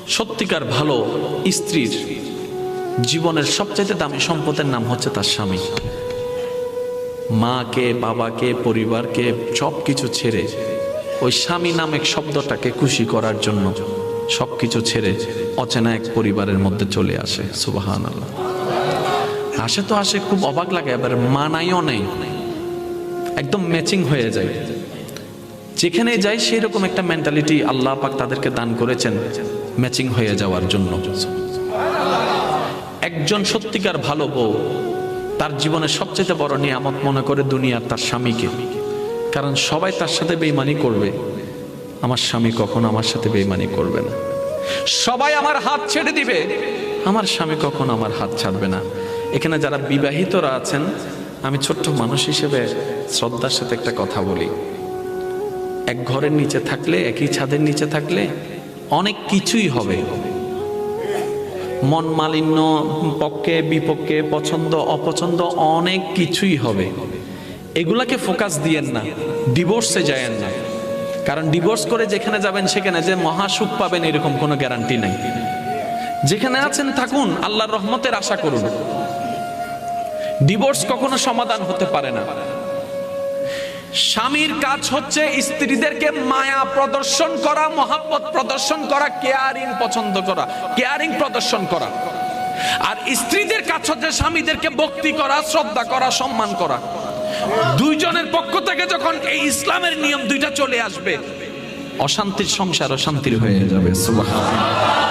সত্যিকার ভালো স্ত্রীর জীবনের সবচাইতে দামি সম্পদের নাম হচ্ছে তার স্বামী। মাকে, বাবাকে, পরিবারকে সবকিছু ছেড়ে ওই স্বামী নামক শব্দটাকে খুশি করার জন্য সবকিছু ছেড়ে অচেনা এক পরিবারের মধ্যে চলে আসে। সুবহানাল্লাহ। আসে তো আসে, খুব অবাক লাগে, এবার মানাইও নেই, একদম ম্যাচিং হয়ে যায়। যেখানে যাই সেই রকম একটা মেন্টালিটি আল্লাহ পাক তাদেরকে দান করেছেন ম্যাচিং হয়ে যাওয়ার জন্য। একজন সত্যিকার ভালো বউ তার জীবনের সবচেয়ে বড় নিয়ামত মনে করে দুনিয়ার তার স্বামীকে। কারণ সবাই তার সাথে বেঈমানি করবে, আমার স্বামী কখনো আমার সাথে বেঈমানি করবে না। সবাই আমার হাত ছেড়ে দিবে, আমার স্বামী কখনো আমার হাত ছাড়বে না। এখানে যারা বিবাহিতরা আছেন, আমি ছোট্ট মানুষ হিসেবে শ্রদ্ধার সাথে একটা কথা বলি। এক ঘরের নিচে থাকলে, একই ছাদের নিচে থাকলে অনেক কিছুই হবে, মন মালিন্য, পক্ষে বিপক্ষে, পছন্দ অপছন্দ অনেক কিছুই হবে। এগুলাকে ফোকাস দিয়েন না, ডিভোর্সে যায়েন না। কারণ ডিভোর্স করে যেখানে যাবেন সেখানে যে মহাসুখ পাবেন এরকম কোনো গ্যারান্টি নাই। যেখানে আছেন থাকুন, আল্লাহর রহমতের আশা করুন। ডিভোর্স কখনো সমাধান হতে পারে না। স্বামীর কাজ হচ্ছে স্ত্রীদেরকে মায়া প্রদর্শন করা, মহাব্বত প্রদর্শন করা, কেয়ারিং পছন্দ করা, কেয়ারিং প্রদর্শন করা। আর স্ত্রীদের কাজ হচ্ছে স্বামীদেরকে ভক্তি করা, শ্রদ্ধা করা, সম্মান করা। দুইজনের পক্ষ থেকে যখন এই ইসলামের নিয়ম দুইটা চলে আসবে, অশান্তির সংসার অশান্তির হয়ে যাবে। সুবহানাল্লাহ।